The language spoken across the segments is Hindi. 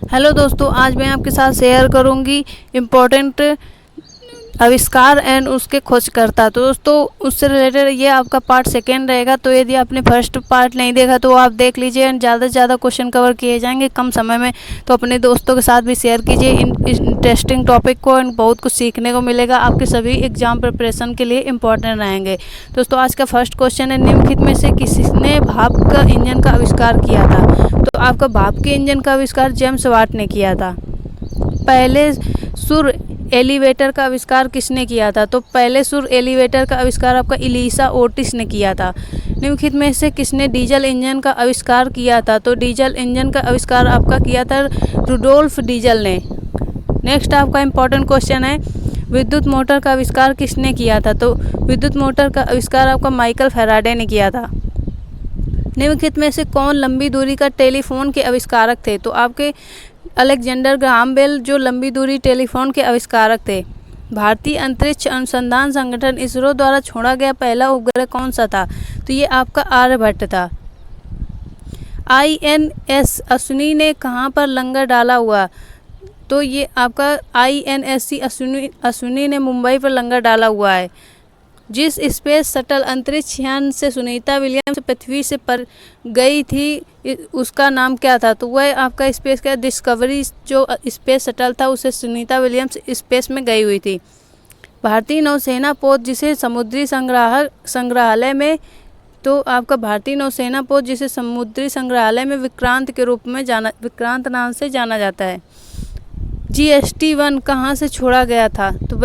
हेलो दोस्तों, आज मैं आपके साथ शेयर करूंगी इम्पोर्टेंट आविष्कार एंड उसके खोजकर्ता। तो दोस्तों, उससे रिलेटेड ये आपका पार्ट सेकेंड रहेगा। तो यदि आपने फर्स्ट पार्ट नहीं देखा तो आप देख लीजिए एंड ज़्यादा से ज़्यादा क्वेश्चन कवर किए जाएंगे कम समय में। तो अपने दोस्तों के साथ भी शेयर कीजिए इन इंटरेस्टिंग टॉपिक को एंड बहुत कुछ सीखने को मिलेगा। आपके सभी एग्जाम प्रिपरेशन के लिए इम्पोर्टेंट रहेंगे। दोस्तों, आज का फर्स्ट क्वेश्चन है, निम्नलिखित में से किसने भाप का इंजन का आविष्कार किया था? तो आपका भाप के इंजन का आविष्कार जेम्स वाट ने किया था। पहले सुर एलिवेटर का आविष्कार किसने किया था? तो पहले सुर एलिवेटर का आविष्कार आपका इलीसा ओटिस ने किया था। निम्नलिखित में से किसने डीजल इंजन का आविष्कार किया था? तो डीजल इंजन का आविष्कार आपका किया था रुडोल्फ डीजल ने। नेक्स्ट आपका इम्पोर्टेंट क्वेश्चन है, विद्युत मोटर का आविष्कार किसने किया था? तो विद्युत मोटर का आविष्कार आपका माइकल फैराडे ने किया था। निम्नलिखित में से कौन लंबी दूरी का टेलीफोन के आविष्कारक थे? तो आपके अलेक्जेंडर ग्राहम बेल जो लंबी दूरी टेलीफोन के आविष्कारक थे। भारतीय अंतरिक्ष अनुसंधान संगठन इसरो द्वारा छोड़ा गया पहला उपग्रह कौन सा था? तो ये आपका आर्यभट्ट था। INS अश्विनी ने कहाँ पर लंगर डाला हुआ? तो ये आपका INSC अश्विनी ने मुंबई पर लंगर डाला हुआ है। जिस स्पेस शटल अंतरिक्ष यान से सुनीता विलियम्स पृथ्वी से पर गई थी उसका नाम क्या था? तो वह आपका स्पेस का डिस्कवरी जो स्पेस शटल था उसे सुनीता विलियम्स स्पेस में गई हुई थी। भारतीय नौसेना पोत जिसे समुद्री संग्रहालय में तो आपका भारतीय नौसेना पोत जिसे समुद्री संग्रहालय में विक्रांत के रूप में विक्रांत नाम से जाना जाता है। GST-1 कहाँ से छोड़ा गया था? तो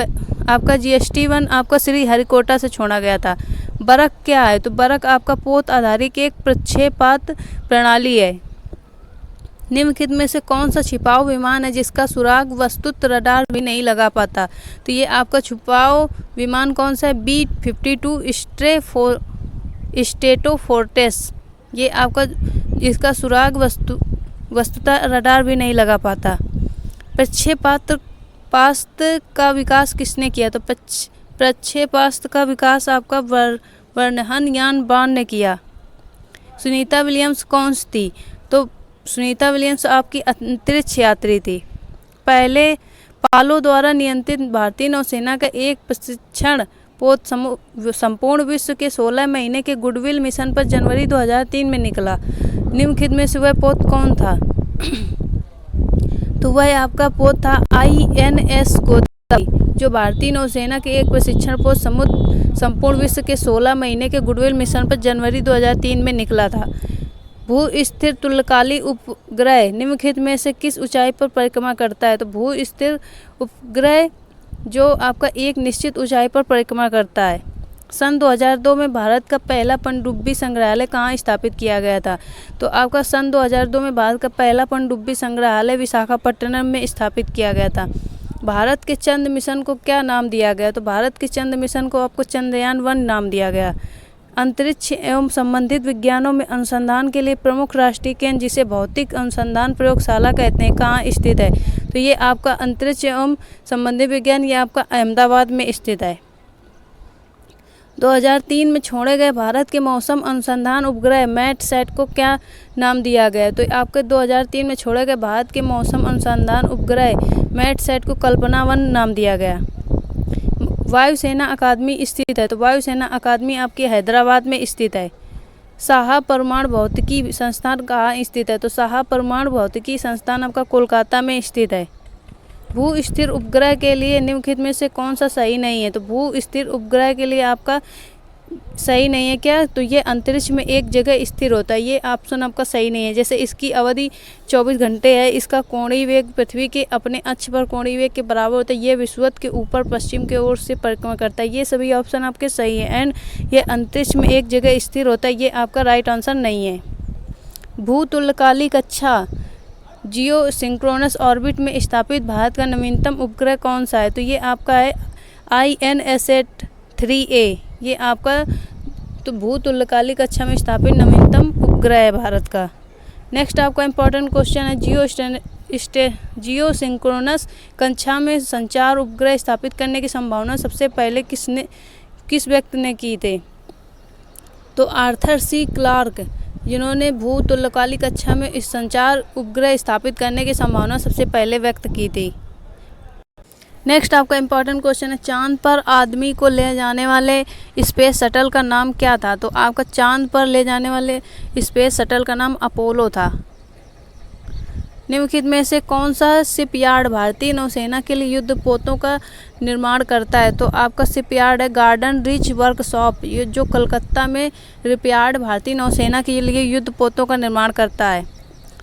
आपका GST-1 आपका श्री हरिकोटा से छोड़ा गया था। बरक क्या है? तो बरक आपका पोत आधारित एक प्रक्षेपात प्रणाली है। निम्नलिखित में से कौन सा छिपाऊ विमान है जिसका सुराग वस्तुत रडार भी नहीं लगा पाता? तो ये आपका छिपाऊ विमान कौन सा है? B-52 Stratofortress. ये आपका जिसका सुराग वस्तुतः रडार भी नहीं लगा पाता। प्रक्षेपास्त्र का विकास किसने किया? तो प्रक्षेपास्त्र का विकास आपका वर्णहन यान बाण ने किया। सुनीता विलियम्स कौन सी थी? तो सुनीता विलियम्स आपकी अंतरिक्ष यात्री थी। पहले पालो द्वारा नियंत्रित भारतीय नौसेना का एक प्रशिक्षण पोत संपूर्ण विश्व के 16 महीने के गुडविल मिशन पर जनवरी 2003 में निकला। निम्नलिखित में से वह पोत कौन था? तो वह आपका पोत था INS गोदावरी जो भारतीय नौसेना के एक प्रशिक्षण पोत संपूर्ण विश्व के 16 महीने के गुडविल मिशन पर जनवरी 2003 में निकला था। भू स्थिर तुल्यकालिक उपग्रह निम्नलिखित में से किस ऊंचाई पर परिक्रमा करता है? तो भू स्थिर उपग्रह जो आपका एक निश्चित ऊंचाई पर परिक्रमा करता है। सन 2002 में भारत का पहला पनडुब्बी संग्रहालय कहाँ स्थापित किया गया था? तो आपका सन 2002 में भारत का पहला पनडुब्बी संग्रहालय विशाखापट्टनम में स्थापित किया गया था। भारत के चंद्र मिशन को क्या नाम दिया गया? तो भारत के चंद्र मिशन को आपको चंद्रयान-1 नाम दिया गया। अंतरिक्ष एवं संबंधित विज्ञानों में अनुसंधान के लिए प्रमुख राष्ट्रीय केंद्र जिसे भौतिक अनुसंधान प्रयोगशाला कहते हैं कहाँ स्थित है? तो ये आपका अंतरिक्ष एवं संबंधित विज्ञान ये आपका अहमदाबाद में स्थित है। 2003 में छोड़े गए भारत के मौसम अनुसंधान उपग्रह मैटसैट को क्या नाम दिया गया? तो आपके 2003 में छोड़े गए भारत के मौसम अनुसंधान उपग्रह मैटसैट को कल्पना-1 नाम दिया गया। वायुसेना अकादमी स्थित है? तो वायुसेना अकादमी आपकी हैदराबाद में स्थित है। साहा परमाणु भौतिकी संस्थान कहाँ स्थित है? तो साहा परमाणु भौतिकी संस्थान आपका कोलकाता में स्थित है। भू स्थिर उपग्रह के लिए निम्नलिखित में से कौन सा सही नहीं है? तो भू स्थिर उपग्रह के लिए आपका सही नहीं है क्या? तो ये अंतरिक्ष में एक जगह स्थिर होता है, ये ऑप्शन आपका सही नहीं है। जैसे इसकी अवधि 24 घंटे है, इसका कोणीय वेग पृथ्वी के अपने अक्ष पर कोणीय वेग के बराबर होता है, ये विषुवत के ऊपर पश्चिम की ओर से परिक्रमा करता है। ये सभी ऑप्शन आपके सही है एंड ये अंतरिक्ष में एक जगह स्थिर होता है, ये आपका राइट आंसर नहीं है। भूतुल्यकालिक कक्षा जियो सिंक्रोनस ऑर्बिट में स्थापित भारत का नवीनतम उपग्रह कौन सा है? तो ये आपका है INSS 3A। ये आपका तो भूतुल्यकालिक कक्षा में स्थापित नवीनतम उपग्रह है भारत का। नेक्स्ट आपका इंपॉर्टेंट क्वेश्चन है, जियो सिंक्रोनस कक्षा में संचार उपग्रह स्थापित करने की संभावना सबसे पहले किस व्यक्ति ने की थे? तो आर्थर C क्लार्क जिन्होंने भूतुल्यकालिक कक्षा में इस संचार उपग्रह स्थापित करने की संभावना सबसे पहले व्यक्त की थी। नेक्स्ट आपका इम्पोर्टेंट क्वेश्चन है, चांद पर आदमी को ले जाने वाले स्पेस शटल का नाम क्या था? तो आपका चांद पर ले जाने वाले स्पेस शटल का नाम अपोलो था। निम्नलिखित में से कौन सा शिपयार्ड भारतीय नौसेना के लिए युद्धपोतों का निर्माण करता है? तो आपका शिपयार्ड है गार्डन रिच वर्कशॉप, ये जो कलकत्ता में शिपयार्ड भारतीय नौसेना के लिए युद्धपोतों का निर्माण करता है।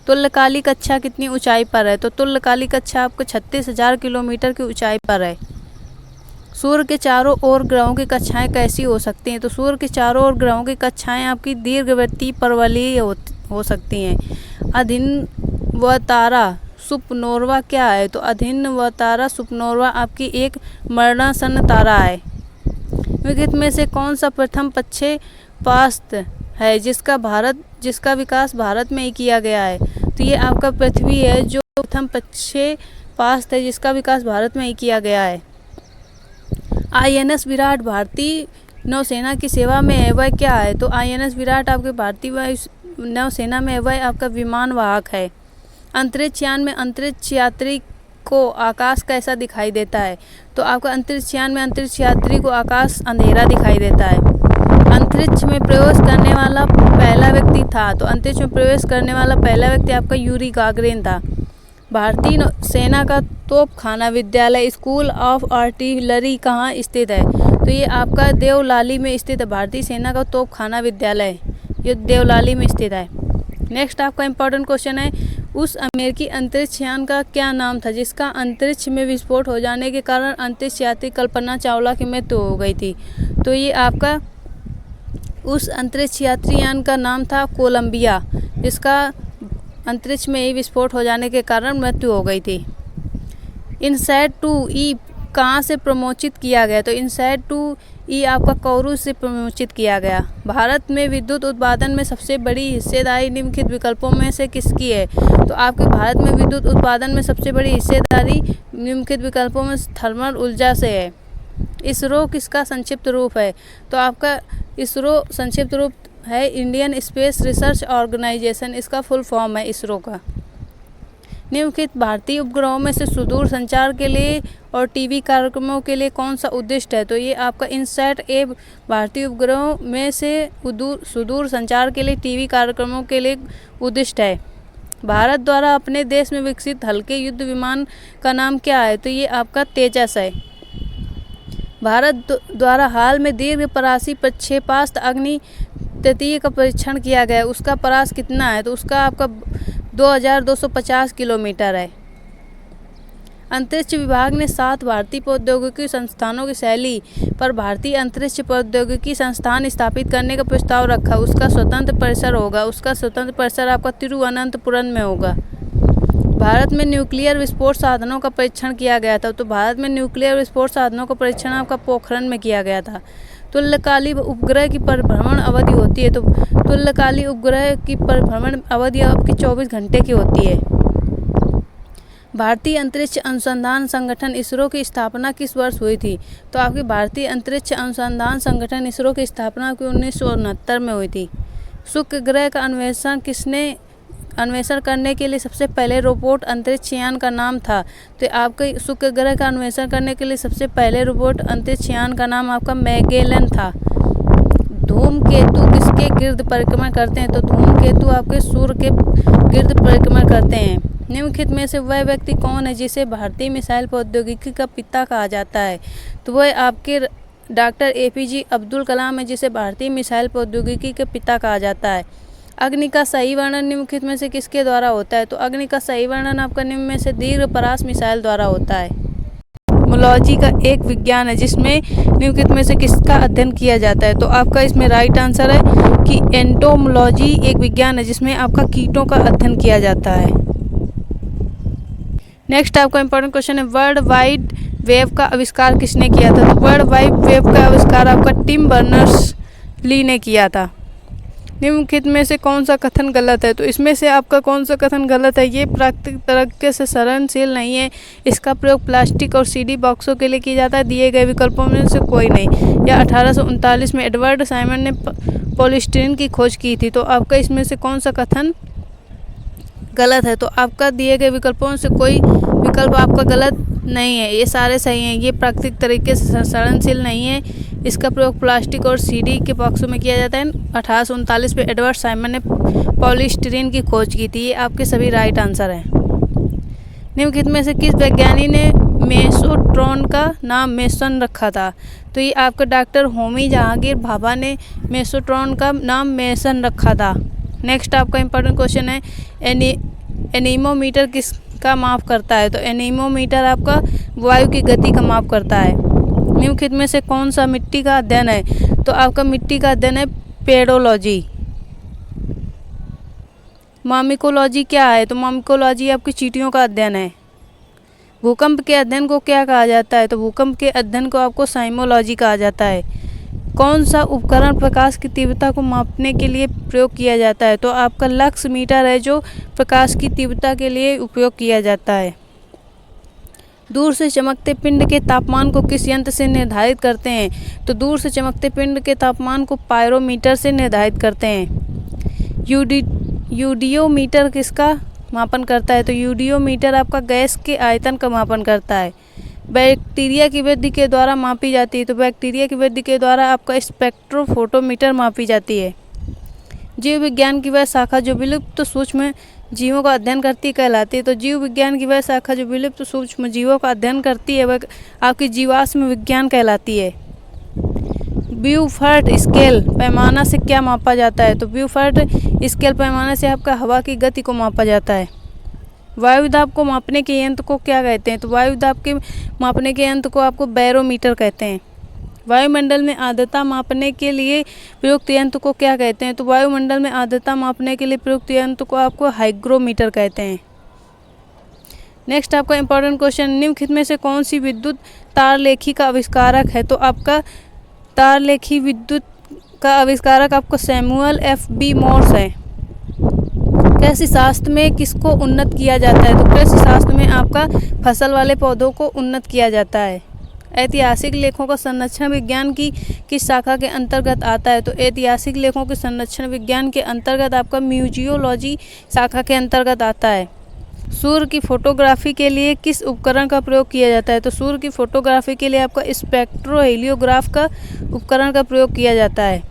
तुल्यकालिक कक्षा कितनी ऊंचाई पर है? तो तुल्यकालिक कक्षा आपको 36,000 किलोमीटर की ऊंचाई पर है। सूर्य के चारों ओर ग्रहों की कक्षाएं कैसी हो सकती हैं? तो सूर्य के चारों ओर ग्रहों की कक्षाएं आपकी दीर्घवृत्तीय परवलयीय हो सकती हैं। अभिन्नवतारा सुपरनोवा क्या है? तो अभिन्नवतारा सुपरनोवा आपकी एक मरणासन्न तारा है। निम्नलिखित में से कौन सा प्रथम प्रक्षेपास्त्र है जिसका विकास भारत में ही किया गया है? तो ये आपका पृथ्वी है, जो प्रथम प्रक्षेपास्त्र है जिसका विकास भारत में ही किया गया है। INS विराट भारतीय नौसेना की सेवा में है, वह क्या है? तो INS विराट आपके भारतीय वायु नौसेना में है, वह आपका विमान वाहक है। अंतरिक्ष यान में अंतरिक्ष यात्री को आकाश कैसा दिखाई देता है? तो आपका अंतरिक्ष यान में अंतरिक्ष यात्री को आकाश अंधेरा दिखाई देता है। अंतरिक्ष में प्रवेश करने वाला पहला व्यक्ति था, तो अंतरिक्ष में प्रवेश करने वाला पहला व्यक्ति आपका यूरी गागरिन था। भारतीय सेना का तोपखाना विद्यालय स्कूल ऑफ आर्टिलरी कहाँ स्थित है? तो ये आपका देवलाली में स्थित है। भारतीय सेना का तोपखाना विद्यालय ये देवलाली में स्थित है। नेक्स्ट आपका इम्पोर्टेंट क्वेश्चन है, उस अमेरिकी अंतरिक्ष यान का क्या नाम था जिसका अंतरिक्ष में विस्फोट हो जाने के कारण अंतरिक्ष यात्री कल्पना चावला की मृत्यु हो गई थी? तो ये आपका उस अंतरिक्ष यात्री यान का नाम था कोलंबिया, जिसका अंतरिक्ष में ही विस्फोट हो जाने के कारण मृत्यु हो गई थी। इनसैट 2E कहाँ से प्रमोचित किया गया? तो इनसैट 2E आपका कोरू से प्रमोचित किया गया। भारत में विद्युत उत्पादन में सबसे बड़ी हिस्सेदारी निम्नलिखित विकल्पों में से किसकी है? तो आपके भारत में विद्युत उत्पादन में सबसे बड़ी हिस्सेदारी निम्नलिखित विकल्पों में थर्मल ऊर्जा से है। इसरो किसका संक्षिप्त रूप है? तो आपका इसरो संक्षिप्त रूप है इंडियन स्पेस रिसर्च ऑर्गेनाइजेशन, इसका फुल फॉर्म है इसरो का। निम्नलिखित भारतीय उपग्रहों में से सुदूर संचार के लिए और टीवी कार्यक्रमों के लिए कौन सा उद्दिष्ट है? तो ये आपका इनसैट ए भारतीय उपग्रहों में से सुदूर संचार के लिए टीवी कार्यक्रमों के लिए उद्दिष्ट है। भारत द्वारा अपने देश में विकसित हल्के युद्ध विमान का नाम क्या है? तो ये आपका तेजस है। भारत द्वारा हाल में दीर्घ परासी प्रक्षेपास्त्र अग्नि तृतीय का परीक्षण किया गया, उसका परास कितना है? तो उसका आपका 2250 किलोमीटर है। अंतरिक्ष विभाग ने 7 भारतीय प्रौद्योगिकी संस्थानों की शैली पर भारतीय अंतरिक्ष प्रौद्योगिकी संस्थान स्थापित करने का प्रस्ताव रखा, उसका स्वतंत्र परिसर होगा, उसका स्वतंत्र परिसर आपका तिरुवनंतपुरम में होगा। भारत में न्यूक्लियर विस्फोट साधनों का परीक्षण किया गया था, तो भारत में न्यूक्लियर विस्फोट साधनों का परीक्षण आपका पोखरण में किया गया था। तुल्यकालिक उपग्रह की परिभ्रमण अवधि होती है, तो तुल्यकालिक उपग्रह की परिभ्रमण अवधि आपकी 24 घंटे की होती है। भारतीय अंतरिक्ष अनुसंधान संगठन इसरो की स्थापना किस वर्ष हुई थी? तो आपकी भारतीय अंतरिक्ष अनुसंधान संगठन इसरो की स्थापना 1969 में हुई थी। शुक्र ग्रह का अन्वेषण करने के लिए सबसे पहले रोबोट अंतरिक्ष यान का नाम था, तो आपके शुक्र ग्रह का अन्वेषण करने के लिए सबसे पहले रोबोट अंतरिक्ष यान का नाम आपका मैगेलन था। धूमकेतु किसके गिर्द परिक्रमा करते हैं? तो धूमकेतु आपके सूर्य के गिर्द परिक्रमा करते हैं। निम्नलिखित में से वह व्यक्ति कौन है जिसे भारतीय मिसाइल प्रौद्योगिकी का पिता कहा जाता है? तो वह आपके डॉक्टर APJ अब्दुल कलाम है, जिसे भारतीय मिसाइल प्रौद्योगिकी के पिता कहा जाता है। अग्नि का सही वर्णन निम्नलिखित में से किसके द्वारा होता है? तो अग्नि का सही वर्णन आपका निम्न में से दीर्घ परास मिसाइल द्वारा होता है। मोलॉजी का एक विज्ञान है जिसमें निम्नलिखित में से किसका अध्ययन किया जाता है? तो आपका इसमें राइट आंसर है कि एंटोमोलॉजी एक विज्ञान है जिसमें आपका कीटों का अध्ययन किया जाता है। नेक्स्ट आपका इंपॉर्टेंट क्वेश्चन है, वर्ल्ड वाइड वेब का आविष्कार किसने किया था? तो वर्ल्ड वाइड वेब का आविष्कार आपका टिम बर्नर्स-ली ने किया था। निम्नलिखित में से कौन सा कथन गलत है? तो इसमें से आपका कौन सा कथन गलत है? ये प्राकृतिक तरीके से सड़नशील नहीं है, इसका प्रयोग प्लास्टिक और CD बॉक्सों के लिए किया जाता है, दिए गए विकल्पों में से कोई नहीं। या 1839 में एडवर्ड साइमन ने पॉलीस्टीरीन की खोज की थी। तो आपका इसमें से कौन सा कथन गलत है? तो आपका दिए गए विकल्पों से कोई विकल्प आपका गलत नहीं है, ये सारे सही हैं। ये प्राकृतिक तरीके से सड़नशील नहीं है। इसका प्रयोग प्लास्टिक और सीडी के बॉक्सों में किया जाता है। 1839 में एडवर्ड साइमन ने पॉलीस्टीरीन की खोज की थी। ये आपके सभी राइट आंसर हैं। निम्नलिखित में से किस वैज्ञानिक ने मेसोट्रॉन का नाम मेसन रखा था? तो ये आपका डॉक्टर होमी जहांगीर भाभा ने मेसोट्रॉन का नाम मेसन रखा था। नेक्स्ट आपका इंपॉर्टेंट क्वेश्चन है, एनीमोमीटर किसका माप करता है? तो एनीमोमीटर आपका वायु की गति का माप करता है। निम्नलिखित में से कौन सा मिट्टी का अध्ययन है? तो आपका मिट्टी का अध्ययन है पेडोलॉजी। मामिकोलॉजी क्या है? तो मामिकोलॉजी आपकी चींटियों का अध्ययन है। भूकंप के अध्ययन को क्या कहा जाता है? तो भूकंप के अध्ययन को आपको साइमोलॉजी कहा जाता है। कौन सा उपकरण प्रकाश की तीव्रता को मापने के लिए प्रयोग किया जाता है? तो आपका लक्स मीटर है जो प्रकाश की तीव्रता के लिए उपयोग किया जाता है। दूर से चमकते पिंड के तापमान को किस यंत्र से निर्धारित करते हैं? तो दूर से चमकते पिंड के तापमान को पायरोमीटर से निर्धारित करते हैं। यूडियोमीटर किसका मापन करता है? तो यूडियोमीटर आपका गैस के आयतन का मापन करता है। बैक्टीरिया की वृद्धि के द्वारा मापी जाती है। तो बैक्टीरिया की वृद्धि के द्वारा आपका स्पेक्ट्रोफोटोमीटर मापी जाती है। जीव विज्ञान की वह शाखा जो विलुप्त सूक्ष्म जीवों का अध्ययन करती कहलाती है। तो जीव विज्ञान की वह शाखा जो विलुप्त सूक्ष्म जीवों का अध्ययन करती है वह आपकी जीवाश्म विज्ञान कहलाती है। ब्यूफर्ट स्केल पैमाना से क्या मापा जाता है? तो ब्यूफर्ट स्केल पैमाने से आपका हवा की गति को मापा जाता है। वायु दाब को मापने के यंत्र को क्या कहते हैं? तो वायु दाब के मापने के यंत्र को आपको बैरोमीटर कहते हैं। वायुमंडल में आर्द्रता मापने के लिए प्रयुक्त यंत्र को क्या कहते हैं? तो वायुमंडल में आर्द्रता मापने के लिए प्रयुक्त यंत्र को आपको हाइग्रोमीटर कहते हैं। नेक्स्ट आपका इंपॉर्टेंट क्वेश्चन, निम्नलिखित में से कौन सी विद्युत तारलेखी का आविष्कारक है? तो आपका तारलेखी विद्युत का आविष्कारक आपको सैमुअल एफ.बी. मोर्स है। कृषि शास्त्र में किसको उन्नत किया जाता है? तो कृषि शास्त्र में आपका फसल वाले पौधों को उन्नत किया जाता है। ऐतिहासिक लेखों का संरक्षण विज्ञान की किस शाखा के अंतर्गत आता है? तो ऐतिहासिक लेखों के संरक्षण विज्ञान के अंतर्गत आपका म्यूजियोलॉजी शाखा के अंतर्गत आता है। सूर्य की फोटोग्राफी के लिए किस उपकरण का प्रयोग किया जाता है? तो सूर्य की फोटोग्राफी के लिए आपका स्पेक्ट्रोहेलियोग्राफ का उपकरण का प्रयोग किया जाता है।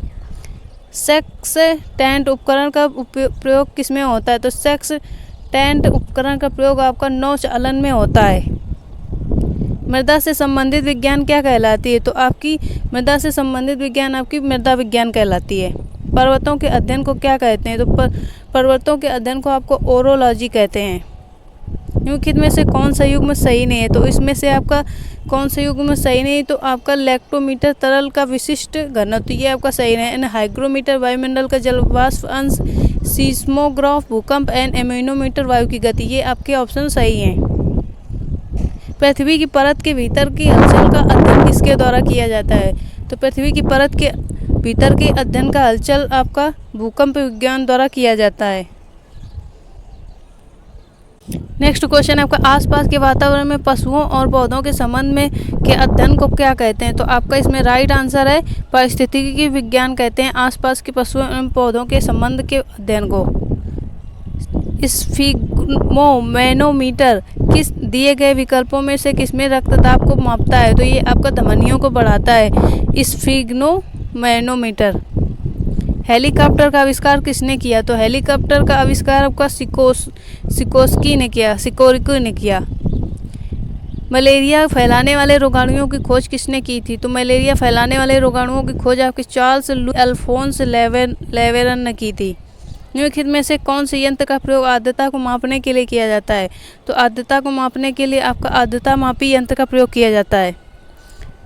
सेक्सटेंट उपकरण का प्रयोग किस में होता है? तो सेक्सटेंट उपकरण का प्रयोग आपका नौचालन में होता है। मृदा से संबंधित विज्ञान क्या कहलाती है? तो आपकी मृदा से संबंधित विज्ञान आपकी मृदा विज्ञान कहलाती है। पर्वतों के अध्ययन को क्या कहते हैं? तो पर्वतों के अध्ययन को आपको ओरोलॉजी कहते हैं। निम्नलिखित में से कौन सा युग्म सही नहीं है? तो इसमें से आपका कौन सा युग्म सही नहीं? तो आपका लैक्टोमीटर तरल का विशिष्ट घनत्व ये आपका सही नहीं है। हाइग्रोमीटर वायुमंडल का जलवाष्प अंश, सीस्मोग्राफ भूकंप एंड एमिनोमीटर वायु की गति, ये आपके ऑप्शन सही हैं। पृथ्वी की परत के भीतर की हलचल का अध्ययन किसके द्वारा किया जाता है? तो पृथ्वी की परत के भीतर के अध्ययन का हलचल आपका भूकंप विज्ञान द्वारा किया जाता है। नेक्स्ट क्वेश्चन आपका आसपास के वातावरण में पशुओं और पौधों के संबंध में के अध्ययन को क्या कहते हैं? तो आपका इसमें राइट आंसर है पारिस्थितिकी विज्ञान कहते हैं आसपास के पशुओं एवं पौधों के संबंध के अध्ययन को। स्फिग्मोमैनोमीटर किस दिए गए विकल्पों में से किसमें रक्तदाब को मापता है? तो ये आपका धमनियों को बढ़ाता है स्फिग्मोमैनोमीटर। हेलीकॉप्टर का आविष्कार किसने किया? तो हेलीकॉप्टर का आविष्कार आपका सिकोर्स्की ने किया। मलेरिया फैलाने वाले रोगाणुओं की खोज किसने की थी? तो मलेरिया फैलाने वाले रोगाणुओं की खोज आपके चार्ल्स अल्फोंस लेवेरन ने की थी। निम्नलिखित में से कौन से यंत्र का प्रयोग आर्द्रता को मापने के लिए किया जाता है? तो आर्द्रता को मापने के लिए आपका आर्द्रता मापी यंत्र का प्रयोग किया जाता है।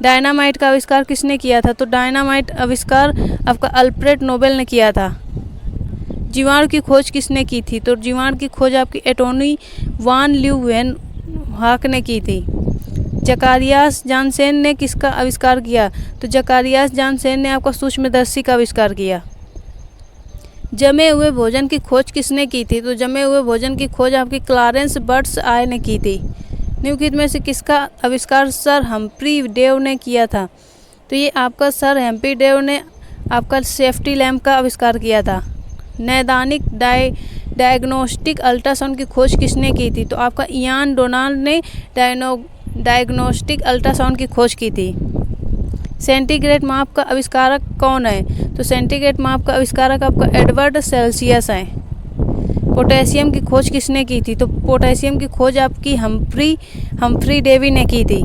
डायनामाइट का आविष्कार किसने किया था? तो डायनामाइट आविष्कार आपका अल्फ्रेड नोबेल ने किया था। जीवाणु की खोज किसने की थी? तो जीवाणु की खोज आपकी एंटोनी वान ल्यूवेनहॉक ने की थी। जकारियास जानसेन ने किसका आविष्कार किया? तो जकारियास जानसेन ने आपका सूक्ष्मदर्शी का आविष्कार किया। जमे हुए भोजन की खोज किसने की थी? तो जमे हुए भोजन की खोज आपकी क्लारेंस बर्ड्स आई ने की थी। निम्नलिखित में से किसका आविष्कार सर हम्फ्री डेव ने किया था? तो ये आपका सर हम्फ्री डेव ने आपका सेफ्टी लैम्प का आविष्कार किया था? नैदानिक डायग्नोस्टिक अल्ट्रासाउंड की खोज किसने की थी? तो आपका इयान डोनाल्ड ने डायग्नोस्टिक अल्ट्रासाउंड की खोज की थी। सेंटीग्रेड माप का आविष्कारक कौन है? तो सेंटीग्रेड माप का आविष्कारक आपका एडवर्ड सेल्सियस है। पोटेशियम की खोज किसने की थी? तो पोटेशियम की खोज आपकी हम्फ्री डेवी ने की थी।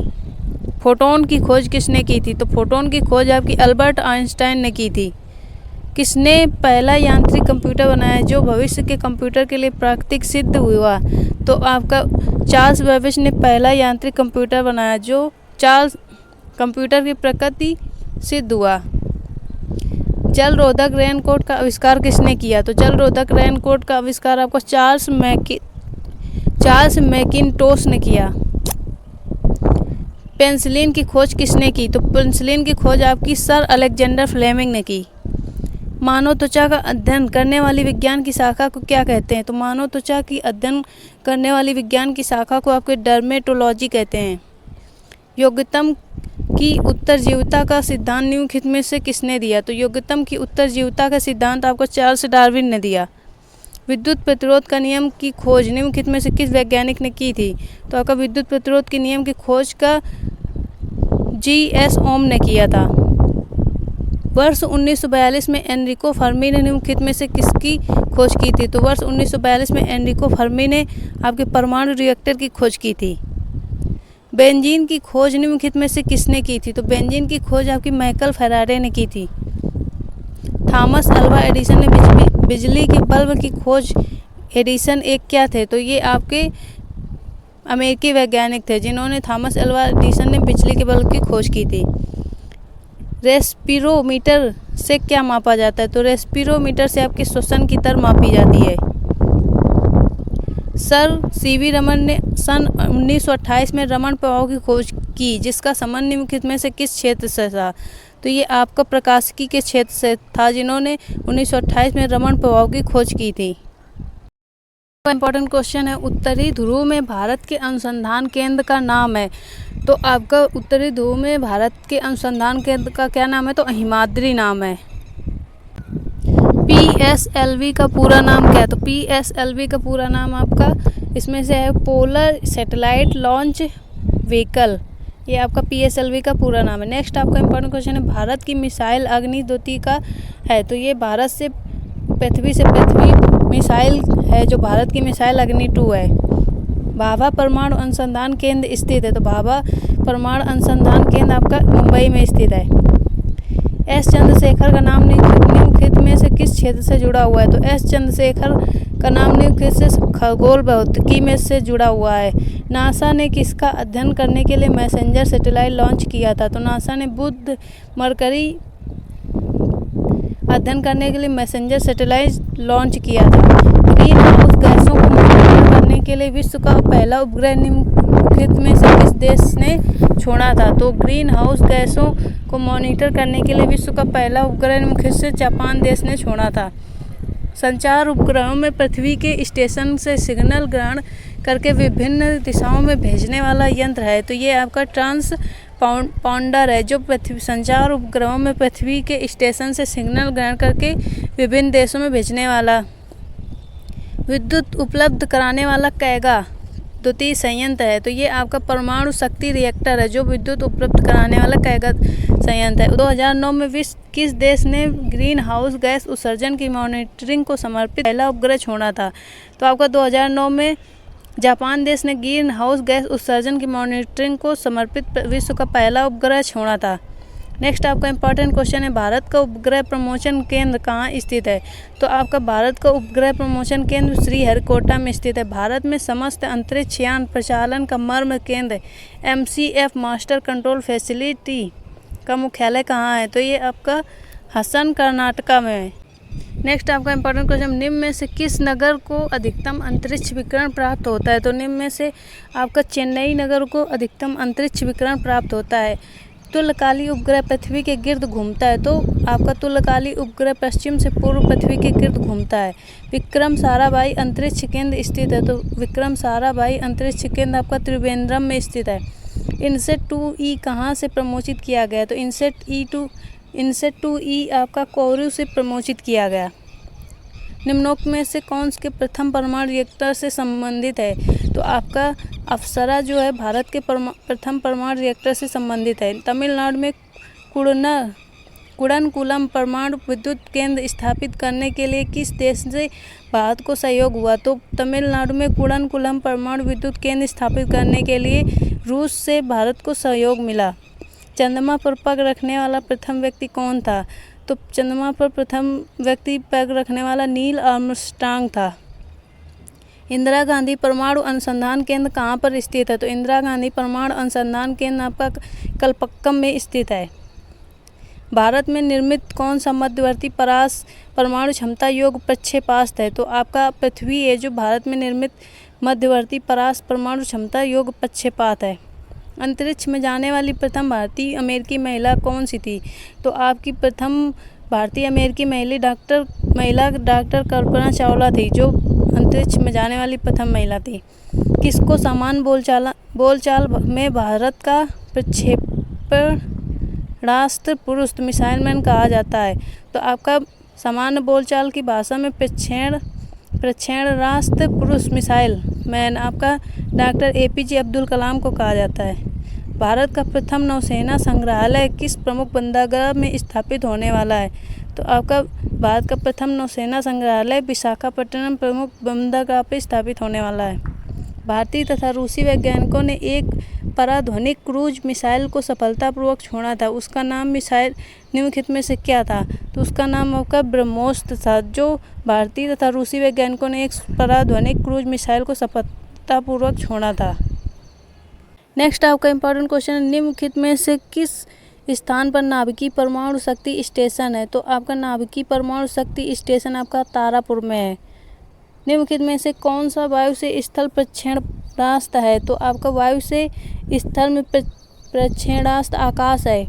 फोटोन की खोज किसने की थी? तो फोटोन की खोज आपकी अल्बर्ट आइंस्टाइन ने की थी। किसने पहला यांत्रिक कंप्यूटर बनाया जो भविष्य के कंप्यूटर के लिए प्राकृतिक सिद्ध हुआ? तो आपका चार्ल्स बेबेज ने पहला यांत्रिक कंप्यूटर बनाया जो चार्ल्स कंप्यूटर की प्रकृति सिद्ध हुआ। जल रोधक रेनकोट का आविष्कार किसने किया? तो जल रोधक रेनकोट का आविष्कार आपको चार्ल्स मैकिन्टोश ने किया। पेंसिलिन की खोज किसने की? तो पेंसिलिन की खोज आपकी सर अलेक्जेंडर फ्लेमिंग ने की। मानव त्वचा का अध्ययन करने वाली विज्ञान की शाखा को क्या कहते हैं? तो मानव त्वचा की अध्ययन करने वाली विज्ञान की शाखा को आपके डर्मेटोलॉजी कहते हैं। योग्यतम की उत्तरजीविता का सिद्धांत निम्नलिखित में से किसने दिया? तो योग्यतम की उत्तरजीविता का सिद्धांत आपको चार्ल्स डार्विन ने दिया। विद्युत प्रतिरोध का नियम की खोज निम्नलिखित में से किस वैज्ञानिक ने की थी? तो आपका विद्युत प्रतिरोध के नियम की खोज का G.S. ओम ने किया था। वर्ष 1942 में एनरिको फर्मी ने निम्नलिखित में से किसकी खोज की थी? तो वर्ष 1942 में एनरिको फर्मी ने आपके परमाणु रिएक्टर की खोज की थी। बेंजीन की खोज निम्नलिखित में से किसने की थी? तो बेंजीन की खोज आपकी माइकल फैराडे ने की थी। थॉमस अल्वा एडिसन ने बिजली के बल्ब की खोज एडिसन एक क्या थे? तो ये आपके अमेरिकी वैज्ञानिक थे जिन्होंने थॉमस अल्वा एडिसन ने बिजली के बल्ब की खोज की थी। रेस्पिरोमीटर से क्या मापा जाता है? तो रेस्पिरोमीटर से आपके श्वसन की दर मापी जाती है। सर सीवी रमन ने सन 1928 में रमन प्रभाव की खोज की जिसका संबंध निम्नलिखित में से किस क्षेत्र से था? तो ये आपका प्रकाशिकी के क्षेत्र से था जिन्होंने 1928 में रमन प्रभाव की खोज की थी। इंपॉर्टेंट क्वेश्चन है, उत्तरी ध्रुव में भारत के अनुसंधान केंद्र का नाम है। तो आपका उत्तरी ध्रुव में भारत के अनुसंधान केंद्र का क्या नाम है? तो हिमाद्री नाम है। PSLV का पूरा नाम क्या है? तो PSLV का पूरा नाम आपका इसमें से है पोलर सैटेलाइट लॉन्च व्हीकल। ये आपका PSLV का पूरा नाम है। नेक्स्ट आपका इंपॉर्टेंट क्वेश्चन है, भारत की मिसाइल अग्नि 2 का है। तो ये भारत से पृथ्वी मिसाइल है जो भारत की मिसाइल अग्नि 2 है। भाभा परमाणु अनुसंधान केंद्र स्थित है। तो भाभा परमाणु अनुसंधान केंद्र आपका मुंबई में स्थित है। एस चंद्रशेखर का नाम निम्नलिखित में से किस क्षेत्र से जुड़ा हुआ है? तो एस चंद्रशेखर का नाम निम्नलिखित से खगोल भौतिकी में से जुड़ा हुआ है। नासा ने किसका अध्ययन करने के लिए मैसेंजर सैटेलाइट लॉन्च किया था? तो नासा ने बुध मरकरी अध्ययन करने के लिए मैसेंजर सैटेलाइट लॉन्च किया था। ग्रीन हाउस गैसों को मॉनिटर करने के लिए विश्व का पहला उपग्रह निम्नलिखित में से किस देश ने छोड़ा था? तो ग्रीन हाउस गैसों को मॉनिटर करने के लिए विश्व का पहला उपग्रह निम्नलिखित से जापान देश ने छोड़ा था। संचार उपग्रहों में पृथ्वी के स्टेशन से सिग्नल ग्रहण करके विभिन्न दिशाओं में भेजने वाला यंत्र है। तो ये आपका ट्रांसपॉन्डर है जो संचार उपग्रहों में पृथ्वी के स्टेशन से सिग्नल ग्रहण करके विभिन्न देशों में भेजने वाला। विद्युत उपलब्ध कराने वाला कैगा द्वितीय संयंत्र है। तो ये आपका परमाणु शक्ति रिएक्टर है जो विद्युत उपलब्ध कराने वाला कैगा संयंत्र है। 2009 में विश्व किस देश ने ग्रीन हाउस गैस उत्सर्जन की मॉनिटरिंग को समर्पित पहला उपग्रह छोड़ा था? तो आपका 2009 में जापान देश ने ग्रीन हाउस गैस उत्सर्जन की मॉनिटरिंग को समर्पित विश्व का पहला उपग्रह छोड़ा था। नेक्स्ट आपका इंपॉर्टेंट क्वेश्चन है, भारत का उपग्रह प्रमोशन केंद्र कहाँ स्थित है? तो आपका भारत का उपग्रह प्रमोशन केंद्र श्रीहरिकोटा में स्थित है। भारत में समस्त अंतरिक्ष यान प्रचालन का मर्म केंद्र MCF मास्टर कंट्रोल फैसिलिटी का मुख्यालय कहाँ है? तो ये आपका हसन कर्नाटका में है। नेक्स्ट आपका इंपॉर्टेंट क्वेश्चन, निम्न में से किस नगर को अधिकतम अंतरिक्ष विकिरण प्राप्त होता है? तो निम्न में से आपका चेन्नई नगर को अधिकतम अंतरिक्ष विकिरण प्राप्त होता है। तुल्यकाली उपग्रह पृथ्वी के गिर्द घूमता है। तो आपका तुल्यकाली उपग्रह पश्चिम से पूर्व पृथ्वी के गिर्द घूमता है। विक्रम साराभाई अंतरिक्ष केंद्र स्थित है। तो विक्रम साराभाई अंतरिक्ष केंद्र आपका त्रिवेंद्रम में स्थित है। इनसेट 2E कहाँ से प्रमोचित किया गया? तो इनसेट E2 इनसेट 2E आपका कोरू से प्रमोचित किया गया। निम्नोक्त में से कौन के प्रथम परमाणु रिएक्टर से संबंधित है? तो आपका अप्सरा जो है भारत के प्रथम परमाणु रिएक्टर से संबंधित है। तमिलनाडु में कुडनकुलम परमाणु विद्युत केंद्र स्थापित करने के लिए किस देश से भारत को सहयोग हुआ? तो तमिलनाडु में कुडनकुलम परमाणु विद्युत केंद्र स्थापित करने के लिए रूस से भारत को सहयोग मिला। चंद्रमा पर पग रखने वाला प्रथम व्यक्ति कौन था? तो चंद्रमा पर प्रथम व्यक्ति पग रखने वाला नील आर्मस्ट्रांग था। इंदिरा गांधी परमाणु अनुसंधान केंद्र कहाँ पर स्थित है? तो इंदिरा गांधी परमाणु अनुसंधान केंद्र आपका कलपक्कम में स्थित है। भारत में निर्मित कौन सा मध्यवर्ती परास परमाणु क्षमता योग्य प्रक्षेपास्त्र है? तो आपका पृथ्वी है जो भारत में निर्मित मध्यवर्ती परास परमाणु क्षमता योग्य प्रक्षेपास्त्र है। अंतरिक्ष में जाने वाली प्रथम भारतीय अमेरिकी महिला कौन सी थी? तो आपकी प्रथम भारतीय अमेरिकी महिला डॉक्टर कल्पना चावला थी, जो अंतरिक्ष में जाने वाली प्रथम महिला थी। किसको सामान्य बोलचाल में भारत का प्रक्षेपणास्त्र पुरुष मिसाइल मैन कहा जाता है? तो आपका सामान्य बोलचाल की भाषा में प्रक्षेपणास्त्र पुरुष मिसाइल मैन आपका डॉक्टर APJ अब्दुल कलाम को कहा जाता है। भारत का प्रथम नौसेना संग्रहालय किस प्रमुख बंदरगाह में स्थापित होने वाला है? तो आपका भारत का प्रथम नौसेना संग्रहालय विशाखापट्टनम प्रमुख बंदरगाह पर स्थापित होने वाला है। भारतीय तथा रूसी वैज्ञानिकों ने एक पराध्वनिक क्रूज मिसाइल को सफलतापूर्वक छोड़ा था। उसका नाम मिसाइल निम्नलिखित में से क्या था? तो उसका नाम आपका ब्रह्मोस्त्र था, जो भारतीय तथा रूसी वैज्ञानिकों ने एक पराध्वनिक क्रूज मिसाइल को सफलतापूर्वक छोड़ा था। नेक्स्ट आपका इंपॉर्टेंट क्वेश्चन, निम्नलिखित में से किस स्थान पर नाभिकीय परमाणु शक्ति स्टेशन है? तो आपका नाभिकीय परमाणु शक्ति स्टेशन आपका तारापुर में है। निम्नलिखित में से कौन सा वायु से स्थल प्रक्षेपणास्त्र है? तो आपका वायु से स्थल में प्रक्षेपणास्त्र आकाश है।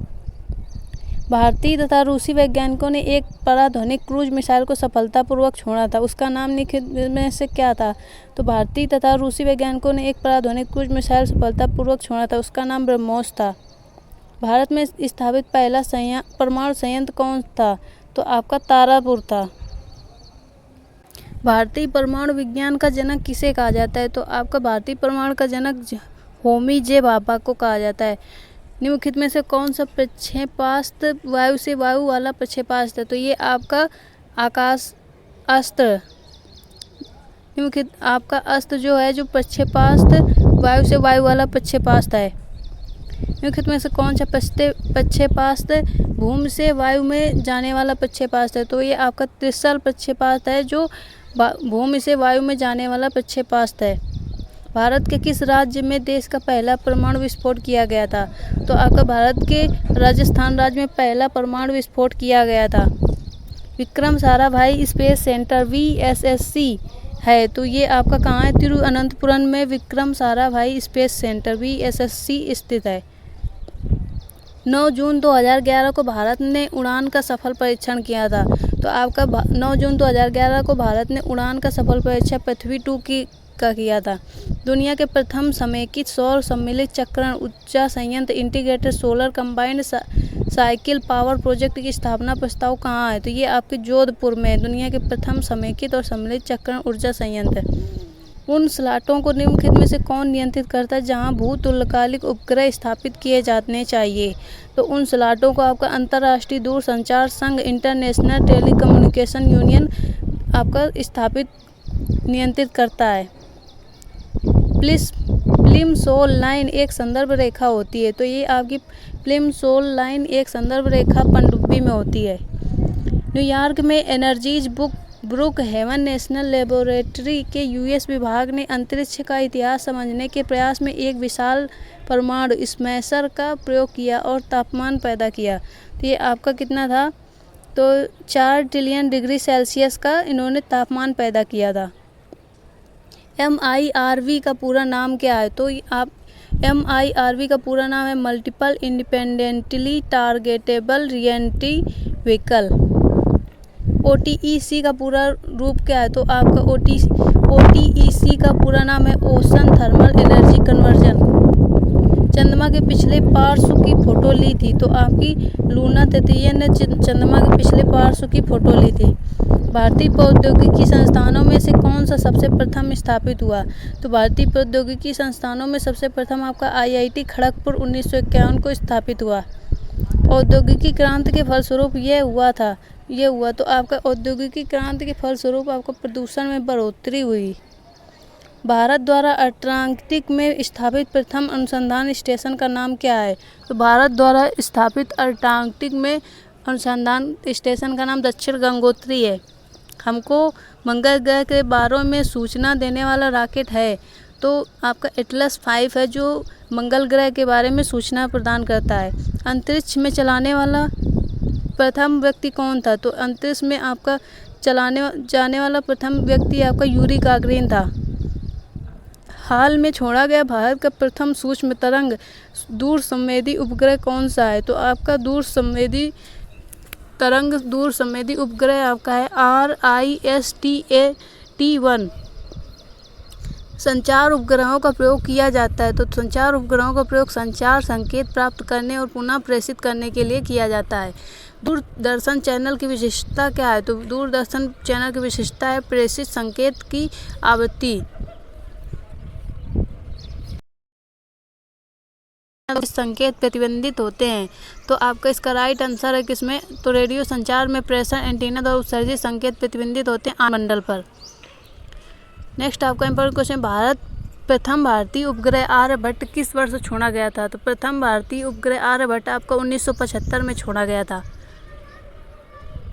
भारतीय तथा रूसी वैज्ञानिकों ने एक पराध्वनिक क्रूज मिसाइल को सफलतापूर्वक छोड़ा था। उसका नाम निम्नलिखित में से क्या था? तो भारतीय तथा रूसी वैज्ञानिकों ने एक पराध्वनिक क्रूज मिसाइल सफलतापूर्वक छोड़ा था। उसका नाम ब्रह्मोस था। भारत में स्थापित पहला परमाणु संयंत्र कौन था? तो आपका तारापुर था। भारतीय परमाणु विज्ञान का जनक किसे कहा जाता है? तो आपका भारतीय परमाणु का जनक होमी जे भाभा को कहा जाता है। निम्नलिखित में से कौन सा प्रक्षेपास्त्र वायु से वायु वाला प्रक्षेपास्त्र है? तो ये आपका आकाश अस्त्र। निम्नलिखित आपका अस्त्र जो है, जो प्रक्षेपास्त्र वायु से वायु वाला प्रक्षेपास्त्र है। निम्नलिखित में से कौन सा प्रक्षेपास्त्र भूमि से वायु में जाने वाला प्रक्षेपास्त्र है? तो ये आपका त्रिशल प्रक्षेपास्त्र है, जो भूमि से वायु में जाने वाला प्रक्षेपास्त्र है। भारत के किस राज्य में देश का पहला परमाणु विस्फोट किया गया था? तो आपका भारत के राजस्थान राज्य में पहला परमाणु विस्फोट किया गया था। Vikram Sarabhai space centre VSSC है, तो ये आपका कहाँ है? तिरुवनंतपुरम में Vikram Sarabhai space centre VSSC स्थित है। 9 जून 2011 को भारत ने उड़ान का सफल परीक्षण किया था। तो आपका 9 जून 2011 को भारत ने उड़ान का सफल परीक्षण पृथ्वी 2 का किया था। दुनिया के प्रथम समेकित सौर सम्मिलित चक्रण ऊर्जा संयंत्र integrated solar combined cycle power project की स्थापना प्रस्ताव कहाँ है? तो ये आपके जोधपुर में है, दुनिया के प्रथम समेकित और सम्मिलित चक्रण ऊर्जा संयंत्र। उन स्लॉटों को निम्नलिखित में से कौन नियंत्रित करता है जहां भूतुल्यकालिक उपग्रह स्थापित किए जाने चाहिए? तो उन स्लॉटों को आपका अंतर्राष्ट्रीय दूरसंचार संघ इंटरनेशनल टेलीकम्युनिकेशन यूनियन आपका नियंत्रित करता है। प्लिमसोल लाइन एक संदर्भ रेखा होती है, तो ये आपकी प्लिमसोल लाइन एक संदर्भ रेखा पनडुब्बी में होती है। न्यूयॉर्क में energy's Brookhaven national laboratory के US विभाग ने अंतरिक्ष का इतिहास समझने के प्रयास में एक विशाल परमाणु स्मैशर का प्रयोग किया और तापमान पैदा किया। तो ये आपका कितना था? तो 4 ट्रिलियन डिग्री सेल्सियस का इन्होंने तापमान पैदा किया था। MIRV का पूरा नाम क्या है? तो आप MIRV का पूरा नाम है multiple independently targetable re-entry vehicle. OTEC का पूरा रूप क्या है? तो आपका OTEC का पूरा नाम है ओशन थर्मल एनर्जी कन्वर्जन। चंद्रमा के पिछले पार्श्व की फोटो ली थी? तो आपकी लूना तृतीय ने चंद्रमा के पिछले पार्श्व की फोटो ली थी। भारतीय प्रौद्योगिकी संस्थानों में से कौन सा सबसे प्रथम स्थापित हुआ? तो भारतीय प्रौद्योगिकी संस्थानों में सबसे प्रथम आपका IIT खड़गपुर 1951 को स्थापित हुआ। औद्योगिकी क्रांति के फलस्वरूप यह हुआ। तो आपका औद्योगिकी क्रांति के फलस्वरूप आपको प्रदूषण में बढ़ोतरी हुई। भारत द्वारा अंटार्कटिक में स्थापित प्रथम अनुसंधान स्टेशन का नाम क्या है? तो भारत द्वारा स्थापित अंटार्कटिक में अनुसंधान स्टेशन का नाम दक्षिण गंगोत्री है। हमको मंगल ग्रह के बारे में सूचना देने वाला रॉकेट है तो आपका एटलस 5 है, जो मंगल ग्रह के बारे में सूचना प्रदान करता है। अंतरिक्ष में चलाने वाला प्रथम व्यक्ति कौन था? तो अंतरिक्ष में आपका जाने वाला प्रथम व्यक्ति आपका यूरी गागरिन था। हाल में छोड़ा गया भारत का प्रथम सूक्ष्म तरंग दूर संवेदी उपग्रह कौन सा है? तो आपका दूर संवेदी उपग्रह आपका है RISAT-1। संचार उपग्रहों का प्रयोग किया जाता है। तो संचार उपग्रहों का प्रयोग संचार संकेत प्राप्त करने और पुनः प्रेषित करने के लिए किया जाता है। दूरदर्शन चैनल की विशेषता क्या है? तो दूरदर्शन चैनल की विशेषता है प्रेषित संकेत की आवृत्ति। संकेत प्रतिबंधित होते हैं। तो आपका इसका राइट आंसर है किसमें? तो रेडियो संचार में प्रेषण एंटीना द्वारा उत्सर्जित संकेत प्रतिबंधित होते हैं आकाशमंडल पर। नेक्स्ट आपका इंपॉर्टेंट क्वेश्चन, प्रथम भारतीय उपग्रह आर्यभट्ट किस वर्ष छोड़ा गया था? तो प्रथम भारतीय उपग्रह आर्यभट्ट आपका 1975 में छोड़ा गया था।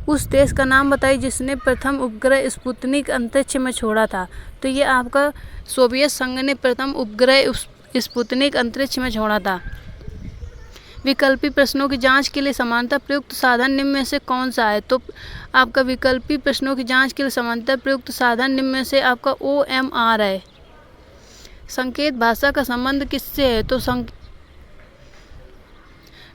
उस देश का नाम बताइए जिसने प्रथम उपग्रह स्पुतनिक अंतरिक्ष में छोड़ा था। तो ये आपका सोवियत संघ ने प्रथम उपग्रह स्पुतनिक अंतरिक्ष में छोड़ा था। विकल्पी प्रश्नों की जांच के लिए समानता प्रयुक्त साधन निम्न में से कौन सा है? तो आपका विकल्पी प्रश्नों की जांच के लिए समानता प्रयुक्त साधन निम्न में से आपका OMR है। संकेत भाषा का संबंध किससे है? तो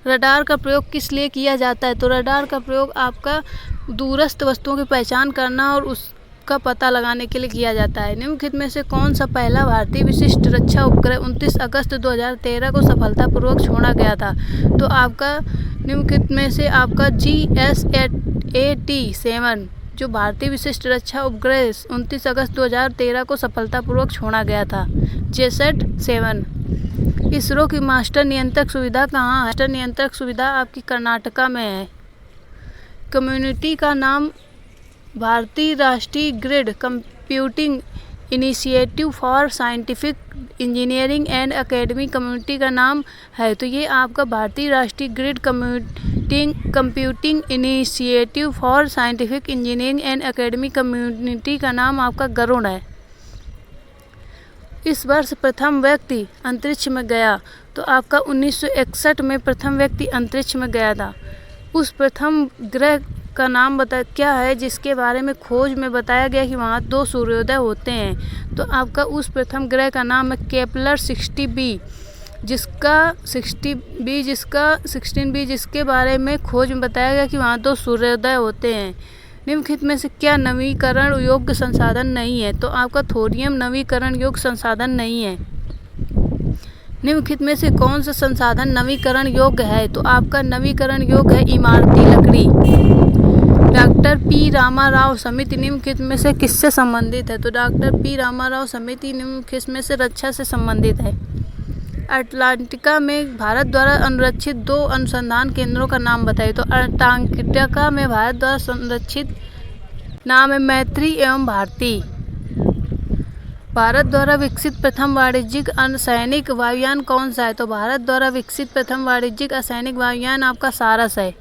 रडार का प्रयोग किस लिए किया जाता है? तो रडार का प्रयोग आपका दूरस्थ वस्तुओं की पहचान करना और उसका पता लगाने के लिए किया जाता है। निम्नलिखित में से कौन सा पहला भारतीय विशिष्ट रक्षा उपग्रह 29 अगस्त 2013 को सफलतापूर्वक छोड़ा गया था? तो आपका निम्नलिखित में से आपका GSAT-7 जो भारतीय विशिष्ट रक्षा उपग्रह 29 अगस्त 2013 को सफलतापूर्वक छोड़ा गया था, GSAT-7। इसरो की मास्टर नियंत्रक सुविधा कहाँ है? मास्टर नियंत्रक सुविधा आपकी कर्नाटका में है। कम्युनिटी का नाम भारतीय राष्ट्रीय grid computing initiative for scientific engineering and academic community का नाम है। तो ये आपका भारतीय राष्ट्रीय grid computing initiative for scientific engineering and academic community का नाम आपका गरुड़ है। इस वर्ष प्रथम व्यक्ति अंतरिक्ष में गया। तो आपका 1961 में प्रथम व्यक्ति अंतरिक्ष में गया था। उस प्रथम ग्रह का नाम क्या है जिसके बारे में खोज में बताया गया कि वहाँ 2 सूर्योदय होते हैं? तो आपका उस प्रथम ग्रह का नाम है केपलर 16b, जिसके बारे में खोज में बताया गया कि वहाँ 2 सूर्योदय होते हैं। निम्नलिखित में से क्या नवीकरण योग्य संसाधन नहीं है? तो आपका थोरियम नवीकरण योग्य संसाधन नहीं है। निम्नलिखित में से कौन सा संसाधन नवीकरण योग्य है? तो आपका नवीकरण योग्य है इमारती लकड़ी। डॉक्टर पी रामाराव समिति निम्नलिखित में से किससे संबंधित है? तो डॉक्टर पी रामाराव समिति निम्नलिखित में से रक्षा से संबंधित है। अटलांटिका में भारत द्वारा अनुरक्षित 2 अनुसंधान केंद्रों का नाम बताइए। तो अटलांटिका में भारत द्वारा संरक्षित नाम है मैत्री एवं भारती। भारत द्वारा विकसित प्रथम वाणिज्यिक असैनिक वायुयान कौन सा है? तो भारत द्वारा विकसित प्रथम वाणिज्यिक असैनिक वायुयान आपका सारस है।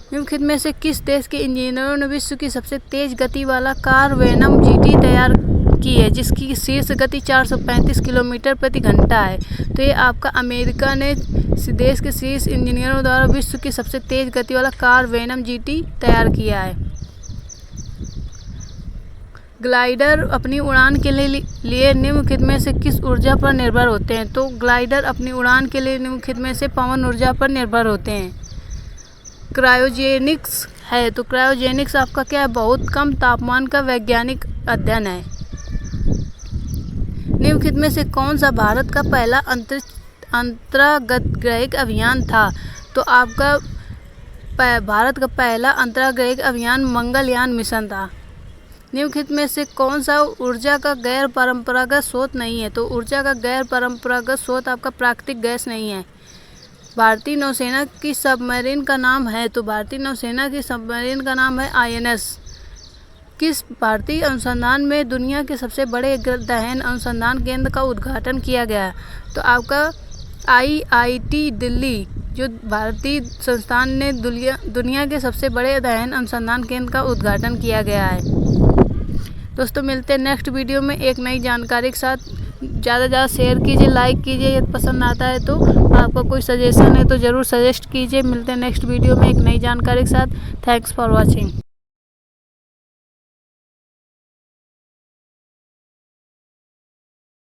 निम्नलिखित में से किस देश के इंजीनियरों ने विश्व की सबसे तेज गति वाला कार वेनम GT तैयार की है, जिसकी शीर्ष गति 435 किलोमीटर प्रति घंटा है? तो ये आपका अमेरिका ने देश के शीर्ष इंजीनियरों द्वारा विश्व की सबसे तेज गति वाला कार वेनम GT तैयार किया है। ग्लाइडर अपनी उड़ान के लिए निम्नलिखित में से किस ऊर्जा पर निर्भर होते हैं? तो ग्लाइडर अपनी उड़ान के लिए निम्नलिखित में से पवन ऊर्जा पर निर्भर होते हैं। क्रायोजेनिक्स है। तो क्रायोजेनिक्स आपका क्या है? बहुत कम तापमान का वैज्ञानिक अध्ययन है। निम्नलिखित में से कौन सा भारत का पहला अंतरागैहिक अभियान था? तो आपका भारत का पहला अंतरागैहिक अभियान मंगलयान मिशन था। निम्नलिखित में से कौन सा ऊर्जा का गैर परंपरागत स्रोत नहीं है? तो ऊर्जा का गैर परंपरागत स्रोत आपका प्राकृतिक गैस नहीं है। भारतीय नौसेना की सबमरीन का नाम है? तो भारतीय नौसेना की सबमरीन का नाम है INS। किस भारतीय अनुसंधान में दुनिया के सबसे बड़े गहन अनुसंधान केंद्र का उद्घाटन किया गया? तो आपका IIT दिल्ली जो भारतीय संस्थान ने दुनिया के सबसे बड़े गहन अनुसंधान केंद्र का उद्घाटन किया गया है। दोस्तों मिलते हैं नेक्स्ट वीडियो में एक नई जानकारी के साथ। ज़्यादा से ज़्यादा शेयर कीजिए, लाइक कीजिए, यदि पसंद आता है तो। आपका कोई सजेशन है तो ज़रूर सजेस्ट कीजिए। मिलते हैं नेक्स्ट वीडियो में एक नई जानकारी के साथ। Thanks for watching.